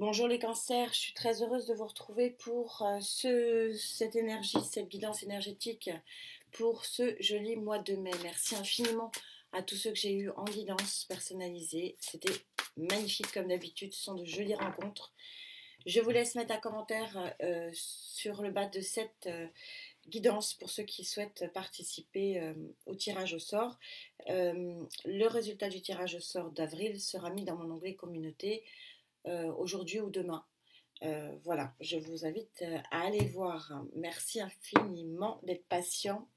Bonjour les cancers, je suis très heureuse de vous retrouver pour cette énergie, cette guidance énergétique pour ce joli mois de mai. Merci infiniment à tous ceux que j'ai eus en guidance personnalisée. C'était magnifique comme d'habitude, ce sont de jolies rencontres. Je vous laisse mettre un commentaire sur le bas de cette guidance pour ceux qui souhaitent participer au tirage au sort. Le résultat du tirage au sort d'avril sera mis dans mon onglet communauté aujourd'hui ou demain. Voilà, je vous invite à aller voir. Merci infiniment d'être patient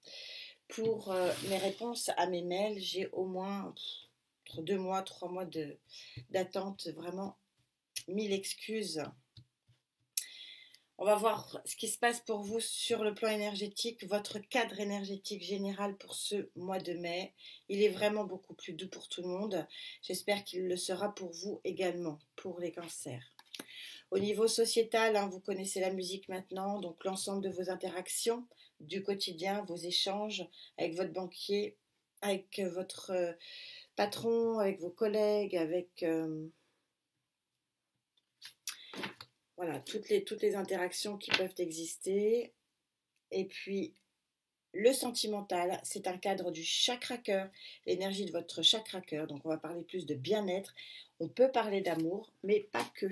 pour mes réponses à mes mails. J'ai au moins entre 2 mois, 3 mois d'attente. Vraiment, mille excuses. On va voir ce qui se passe pour vous sur le plan énergétique, votre cadre énergétique général pour ce mois de mai. Il est vraiment beaucoup plus doux pour tout le monde. J'espère qu'il le sera pour vous également, pour les cancers. Au niveau sociétal, vous connaissez la musique maintenant, donc l'ensemble de vos interactions du quotidien, vos échanges avec votre banquier, avec votre patron, avec vos collègues, avec voilà, toutes les interactions qui peuvent exister. Et puis, le sentimental, c'est un cadre du chakra cœur, l'énergie de votre chakra cœur. Donc, on va parler plus de bien-être. On peut parler d'amour, mais pas que.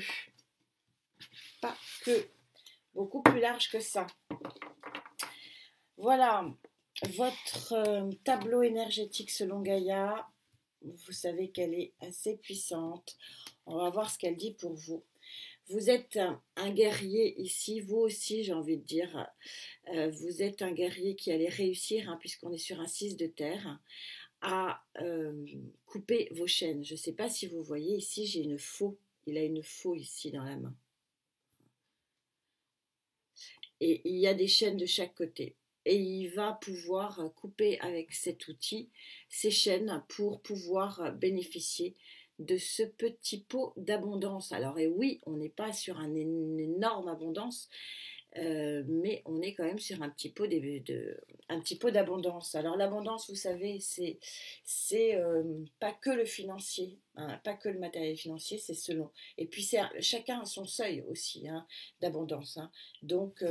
Pas que. Beaucoup plus large que ça. Voilà, votre tableau énergétique selon Gaïa. Vous savez qu'elle est assez puissante. On va voir ce qu'elle dit pour vous. Vous êtes un guerrier ici, vous aussi j'ai envie de dire. Vous êtes un guerrier qui allait réussir, puisqu'on est sur un 6 de terre, à couper vos chaînes. Je ne sais pas si vous voyez, ici j'ai une faux. Il a une faux ici dans la main. Et il y a des chaînes de chaque côté. Et il va pouvoir couper avec cet outil ces chaînes pour pouvoir bénéficier de ce petit pot d'abondance. Alors et oui, on n'est pas sur une énorme abondance, mais on est quand même sur un petit pot d'abondance. Alors l'abondance, vous savez, c'est pas que le financier, pas que le matériel financier, c'est selon. Et puis chacun a son seuil aussi d'abondance. Donc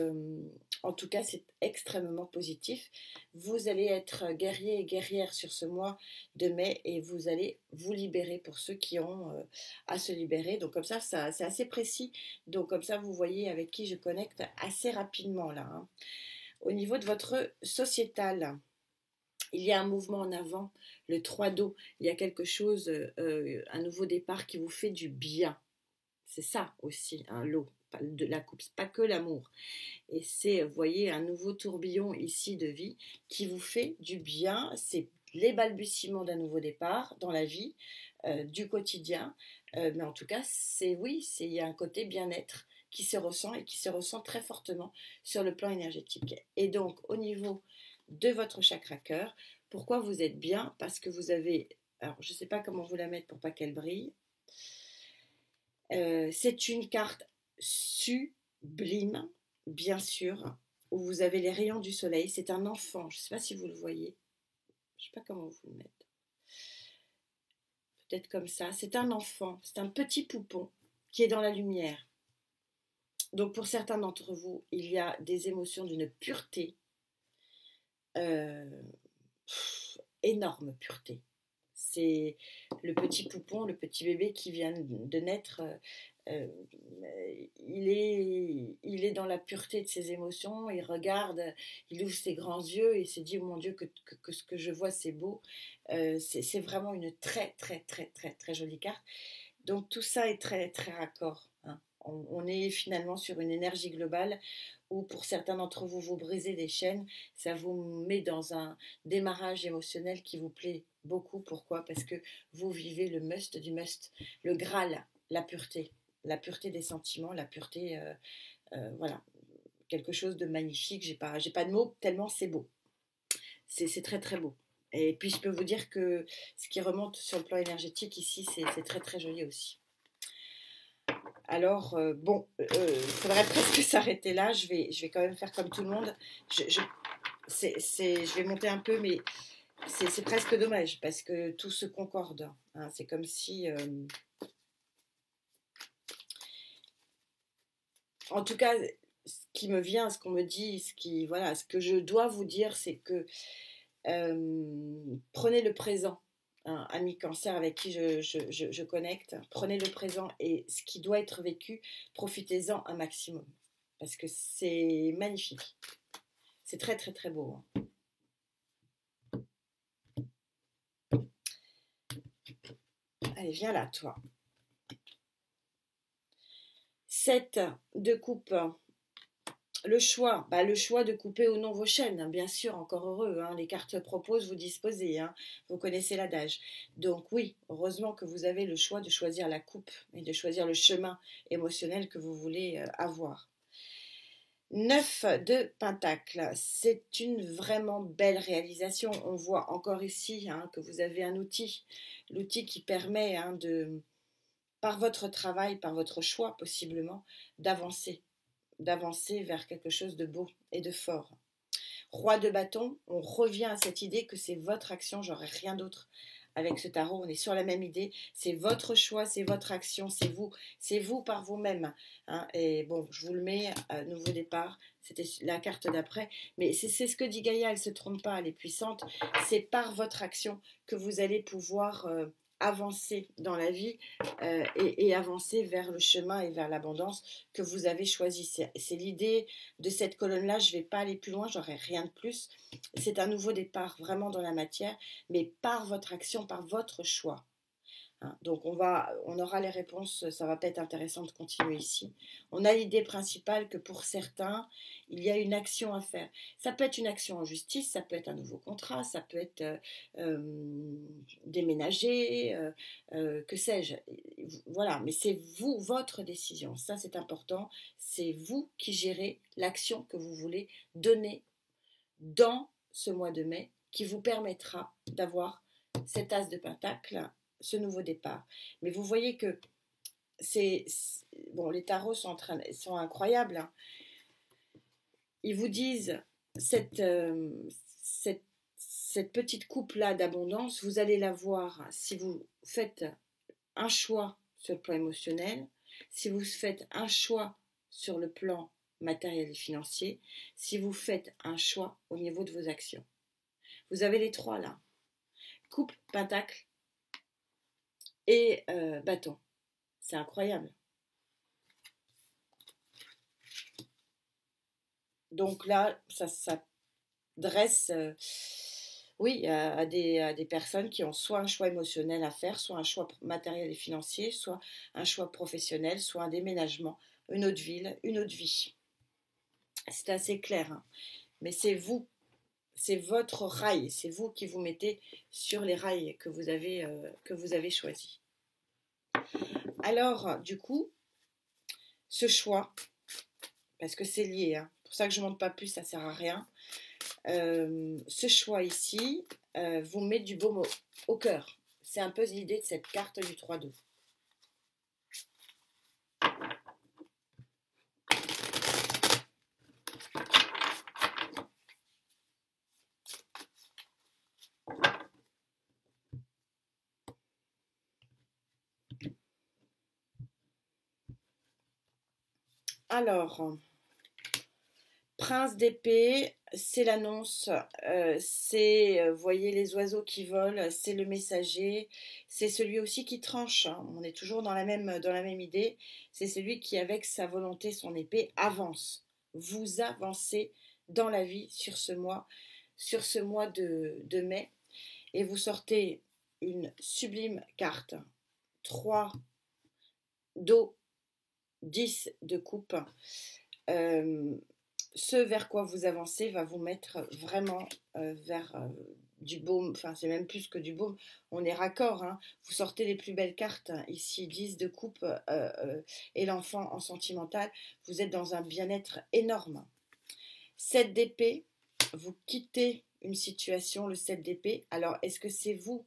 en tout cas, c'est extrêmement positif. Vous allez être guerrier et guerrière sur ce mois de mai et vous allez vous libérer pour ceux qui ont à se libérer. Donc comme ça c'est assez précis. Donc comme ça, vous voyez avec qui je connecte assez rapidement là. Au niveau de votre sociétal, il y a un mouvement en avant, le 3 d'eau. Il y a quelque chose, un nouveau départ qui vous fait du bien. C'est ça aussi, l'eau, de la coupe, pas que l'amour. Et c'est, vous voyez, un nouveau tourbillon ici de vie qui vous fait du bien. C'est les balbutiements d'un nouveau départ dans la vie, du quotidien. Mais en tout cas, il y a un côté bien-être qui se ressent et qui se ressent très fortement sur le plan énergétique. Et donc, au niveau de votre chakra cœur, pourquoi vous êtes bien? Parce que vous avez, alors je ne sais pas comment vous la mettre pour pas qu'elle brille. C'est une carte sublime, bien sûr, où vous avez les rayons du soleil. C'est un enfant, je ne sais pas si vous le voyez. Je ne sais pas comment vous le mettre. Peut-être comme ça. C'est un enfant, c'est un petit poupon qui est dans la lumière. Donc pour certains d'entre vous, il y a des émotions d'une pureté, énorme pureté. C'est le petit poupon, le petit bébé qui vient de naître. Il est dans la pureté de ses émotions, il regarde, il ouvre ses grands yeux et il se dit oh mon Dieu que ce que je vois c'est beau. C'est vraiment une très très très très très jolie carte. Donc tout ça est très très raccord. On est finalement sur une énergie globale où pour certains d'entre vous, vous brisez des chaînes, ça vous met dans un démarrage émotionnel qui vous plaît beaucoup. Pourquoi? Parce que vous vivez le must du must, le Graal, la pureté des sentiments, la pureté, voilà, quelque chose de magnifique. J'ai pas de mots tellement c'est beau. C'est très très beau. Et puis je peux vous dire que ce qui remonte sur le plan énergétique ici, c'est très très joli aussi. Alors, bon, faudrait presque s'arrêter là. Je vais quand même faire comme tout le monde. Je vais monter un peu, mais c'est presque dommage parce que tout se concorde. C'est comme si En tout cas, ce qui me vient, ce qu'on me dit, voilà, ce que je dois vous dire, c'est que prenez le présent, hein, ami cancer avec qui je connecte, prenez le présent et ce qui doit être vécu, profitez-en un maximum. Parce que c'est magnifique. C'est très très très beau. Allez, viens là, toi. 7 de coupe. Le choix de couper ou non vos chaînes, hein, bien sûr, encore heureux, hein, les cartes proposent, vous disposez, hein, vous connaissez l'adage. Donc oui, heureusement que vous avez le choix de choisir la coupe et de choisir le chemin émotionnel que vous voulez avoir. 9 de Pentacle, c'est une vraiment belle réalisation. On voit encore ici, hein, que vous avez un outil, l'outil qui permet, hein, par votre travail, par votre choix possiblement, d'avancer vers quelque chose de beau et de fort. Roi de bâton, on revient à cette idée que c'est votre action, j'aurai rien d'autre. Avec ce tarot, on est sur la même idée, c'est votre choix, c'est votre action, c'est vous par vous-même. Hein. Et bon, je vous le mets, nouveau départ, c'était la carte d'après, mais c'est ce que dit Gaïa, elle ne se trompe pas, elle est puissante, c'est par votre action que vous allez pouvoir avancer dans la vie et avancer vers le chemin et vers l'abondance que vous avez choisi. C'est l'idée de cette colonne-là, je ne vais pas aller plus loin, j'aurai rien de plus. C'est un nouveau départ vraiment dans la matière, mais par votre action, par votre choix. Hein, donc on aura les réponses, ça va pas être intéressant de continuer ici. On a l'idée principale que pour certains, il y a une action à faire. Ça peut être une action en justice, ça peut être un nouveau contrat, ça peut être déménager, que sais-je. Voilà, mais c'est vous, votre décision. Ça c'est important. C'est vous qui gérez l'action que vous voulez donner dans ce mois de mai qui vous permettra d'avoir cet as de pentacle, ce nouveau départ. Mais vous voyez que bon, les tarots sont incroyables. Hein. Ils vous disent cette petite coupe-là d'abondance, vous allez la voir si vous faites un choix sur le plan émotionnel, si vous faites un choix sur le plan matériel et financier, si vous faites un choix au niveau de vos actions. Vous avez les trois là. Coupe, pentacle et bâton. C'est incroyable. Donc là, ça s'adresse oui, à des personnes qui ont soit un choix émotionnel à faire, soit un choix matériel et financier, soit un choix professionnel, soit un déménagement, une autre ville, une autre vie. C'est assez clair, hein. Mais c'est vous, c'est votre rail, c'est vous qui vous mettez sur les rails que vous avez choisis. Alors, du coup, ce choix, parce que c'est lié, hein, pour ça que je ne monte pas plus, ça ne sert à rien. Ce choix ici vous met du baume au cœur. C'est un peu l'idée de cette carte du 3 d'eau. Alors, Prince d'épée, c'est l'annonce, vous voyez les oiseaux qui volent, c'est le messager, c'est celui aussi qui tranche, hein. On est toujours dans la même idée, c'est celui qui avec sa volonté, son épée, avance. Vous avancez dans la vie sur ce mois de mai, et vous sortez une sublime carte, 3 d'eau, 10 de coupe. Ce vers quoi vous avancez va vous mettre vraiment vers du baume, enfin c'est même plus que du baume, on est raccord, hein. Vous sortez les plus belles cartes, hein. Ici 10 de coupe et l'enfant en sentimental, vous êtes dans un bien-être énorme. 7 d'épée, vous quittez une situation, le 7 d'épée, alors est-ce que c'est vous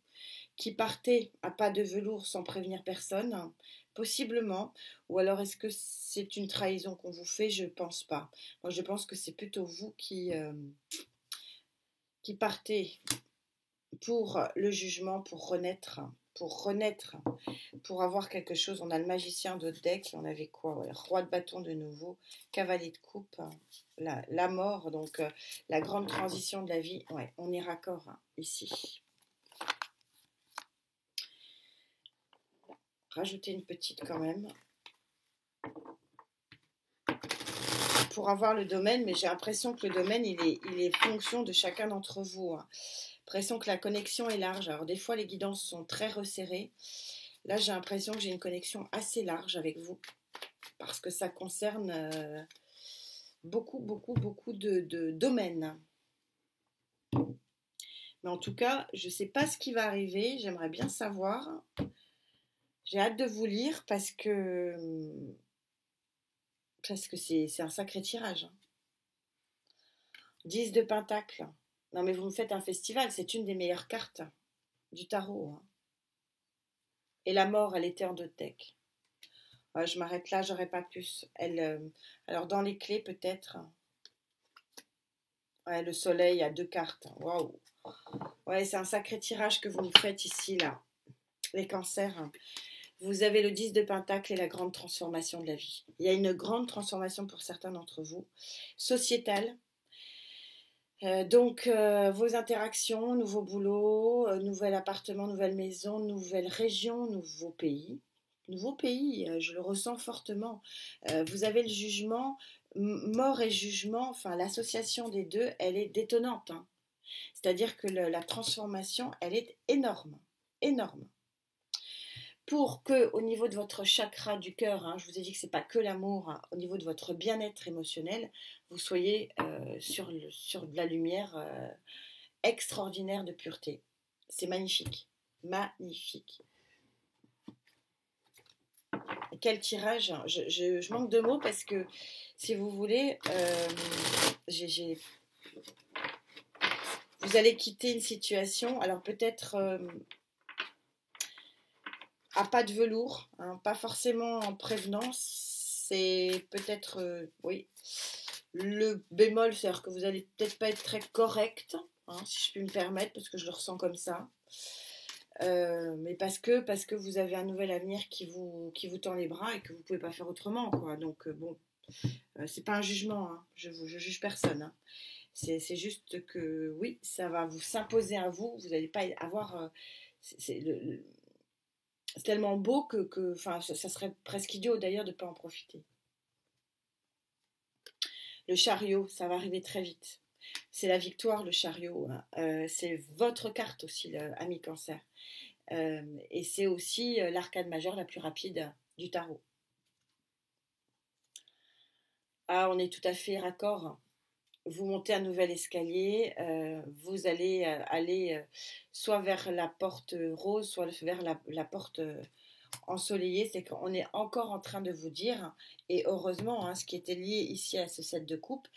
qui partez à pas de velours sans prévenir personne? Possiblement. Ou alors est-ce que c'est une trahison qu'on vous fait? Je pense pas. Moi je pense que c'est plutôt vous qui partez pour le jugement, pour renaître, pour renaître, pour avoir quelque chose. On a le magicien de deck, on avait quoi? Ouais, roi de bâton de nouveau, cavalier de coupe, la mort, donc la grande transition de la vie. Ouais, on est raccord ici. Rajouter une petite quand même. Pour avoir le domaine, mais j'ai l'impression que le domaine, il est fonction de chacun d'entre vous. L'impression que la connexion est large. Alors des fois, les guidances sont très resserrées. Là, j'ai l'impression que j'ai une connexion assez large avec vous, parce que ça concerne beaucoup de domaines. Mais en tout cas, je ne sais pas ce qui va arriver. J'aimerais bien savoir. J'ai hâte de vous lire parce que c'est un sacré tirage. 10 de pentacle. Non mais vous me faites un festival, c'est une des meilleures cartes du tarot. Et la mort, elle était en deux decks. Je m'arrête là, j'aurais pas plus. Alors dans les clés peut-être. Ouais, le soleil a deux cartes. Waouh. Ouais, c'est un sacré tirage que vous me faites ici, là. Les cancers. Vous avez le 10 de pentacle et la grande transformation de la vie. Il y a une grande transformation pour certains d'entre vous. Sociétale. Donc, vos interactions, nouveau boulot, nouvel appartement, nouvelle maison, nouvelle région, nouveau pays. Nouveau pays, je le ressens fortement. Vous avez le jugement, mort et jugement, enfin l'association des deux, elle est détonnante. C'est-à-dire que la transformation, elle est énorme, énorme. Pour que, au niveau de votre chakra du cœur, je vous ai dit que c'est pas que l'amour, au niveau de votre bien-être émotionnel, vous soyez sur de la lumière extraordinaire de pureté. C'est magnifique, magnifique. Et quel tirage. Je manque de mots parce que, si vous voulez, vous allez quitter une situation, alors peut-être à pas de velours, pas forcément en prévenance, c'est peut-être, oui, le bémol, c'est-à-dire que vous allez peut-être pas être très correct, si je puis me permettre, parce que je le ressens comme ça. Mais parce que vous avez un nouvel avenir qui vous tend les bras et que vous pouvez pas faire autrement, quoi. Donc bon, c'est pas un jugement, je juge personne. C'est juste que oui, ça va vous s'imposer à vous. Vous n'allez pas avoir. C'est tellement beau que ça serait presque idiot d'ailleurs de ne pas en profiter. Le chariot, ça va arriver très vite. C'est la victoire, le chariot. C'est votre carte aussi, ami Cancer. Et c'est aussi l'arcade majeure la plus rapide du tarot. Ah, on est tout à fait raccord. Vous montez un nouvel escalier, vous allez aller soit vers la porte rose, soit vers la porte ensoleillée. C'est qu'on est encore en train de vous dire, et heureusement, ce qui était lié ici à ce set de coupe,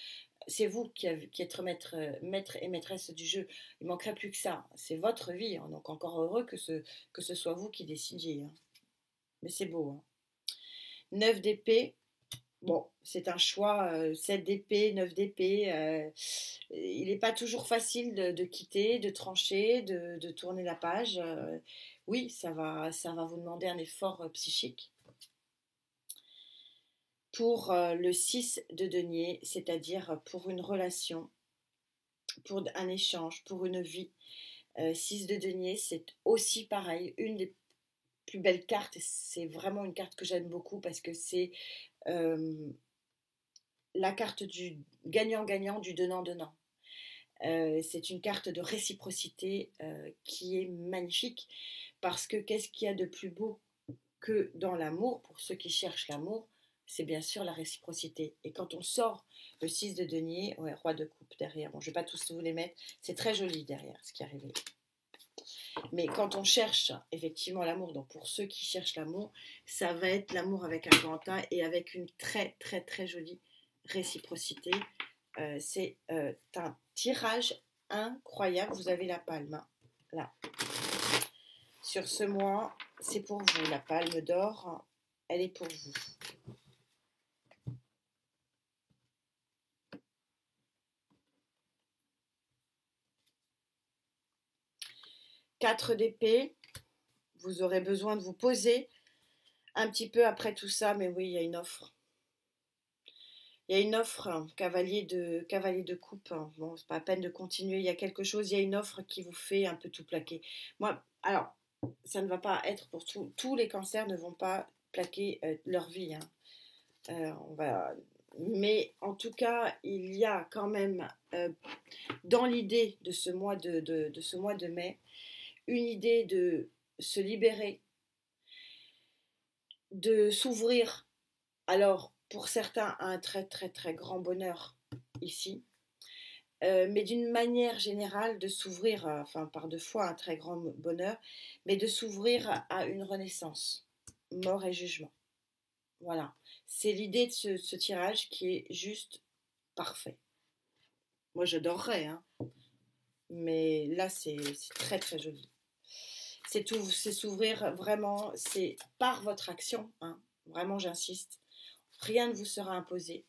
c'est vous qui êtes maître et maîtresse du jeu. Il ne manquerait plus que ça. C'est votre vie, donc encore heureux que ce soit vous qui décidiez. Mais c'est beau. 9 d'épée. Bon, c'est un choix, 7 d'épée, 9 d'épée. Il n'est pas toujours facile de quitter, de trancher, de tourner la page. Oui, ça va vous demander un effort psychique. Pour le 6 de denier, c'est-à-dire pour une relation, pour un échange, pour une vie. 6 de denier, c'est aussi pareil, une des plus belles cartes. C'est vraiment une carte que j'aime beaucoup parce que c'est la carte du gagnant-gagnant, du donnant-donnant. C'est une carte de réciprocité qui est magnifique parce que qu'est-ce qu'il y a de plus beau que dans l'amour, pour ceux qui cherchent l'amour, c'est bien sûr la réciprocité. Et quand on sort le 6 de denier, ouais, roi de coupe derrière, bon, je ne vais pas tous vous les mettre, c'est très joli derrière ce qui est arrivé. Mais quand on cherche effectivement l'amour, donc pour ceux qui cherchent l'amour, ça va être l'amour avec un grand A et avec une très très très jolie réciprocité. C'est un tirage incroyable. Vous avez la palme là. Sur ce mois, c'est pour vous. La palme d'or, elle est pour vous. Quatre d'épée. vous aurez besoin de vous poser un petit peu après tout ça, mais oui, il y a une offre. Il y a une offre, hein, cavalier de coupe. Hein. Bon, c'est pas la peine de continuer. Il y a quelque chose, il y a une offre qui vous fait un peu tout plaquer. Moi, alors, ça ne va pas être pour tout. Tous les cancers ne vont pas plaquer leur vie. Hein. On va, mais en tout cas, il y a quand même dans l'idée de ce mois de ce mois de mai, une idée de se libérer, de s'ouvrir. Alors, pour certains, un très très très grand bonheur ici, mais d'une manière générale, de s'ouvrir, enfin par deux fois un très grand bonheur, mais de s'ouvrir à une renaissance, mort et jugement. Voilà, c'est l'idée de ce tirage qui est juste parfait. Moi, j'adorerais, hein, mais là, c'est très très joli. C'est tout, c'est s'ouvrir vraiment, c'est par votre action, hein, vraiment j'insiste. Rien ne vous sera imposé.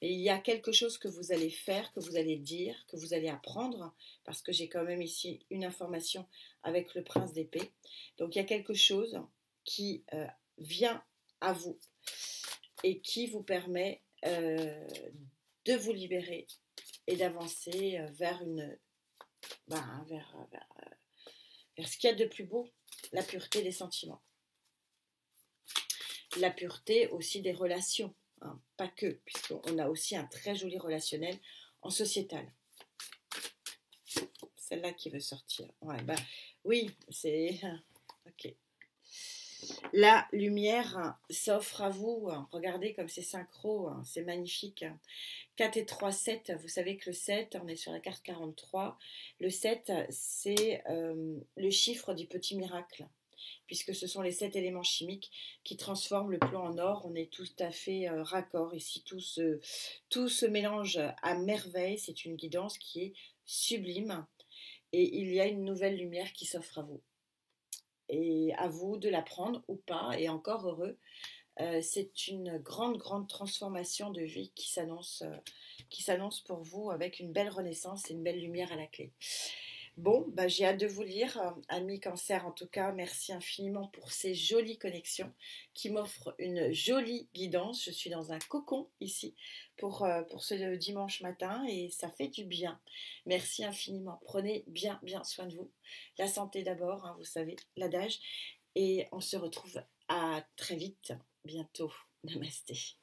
Et il y a quelque chose que vous allez faire, que vous allez dire, que vous allez apprendre, parce que j'ai quand même ici une information avec le prince d'épée. Donc il y a quelque chose qui vient à vous et qui vous permet de vous libérer et d'avancer vers vers ce qu'il y a de plus beau, la pureté des sentiments. La pureté aussi des relations, hein, pas que, puisqu'on a aussi un très joli relationnel en sociétal. Celle-là qui veut sortir. Ouais, bah oui, c'est... Ok. La lumière s'offre à vous. Regardez comme c'est synchro, c'est magnifique. 4 et 3, 7. Vous savez que le 7, on est sur la carte 43. Le 7, c'est le chiffre du petit miracle, puisque ce sont les 7 éléments chimiques qui transforment le plomb en or. On est tout à fait raccord ici. Tout se mélange à merveille. C'est une guidance qui est sublime. Et il y a une nouvelle lumière qui s'offre à vous. Et à vous de la prendre ou pas, et encore heureux. C'est une grande, grande transformation de vie qui s'annonce pour vous avec une belle renaissance et une belle lumière à la clé. Bon, bah, j'ai hâte de vous lire, amis cancer en tout cas, merci infiniment pour ces jolies connexions qui m'offrent une jolie guidance. Je suis dans un cocon ici pour ce dimanche matin et ça fait du bien. Merci infiniment, prenez bien, bien soin de vous. La santé d'abord, hein, vous savez, l'adage, et on se retrouve à très vite, bientôt. Namasté.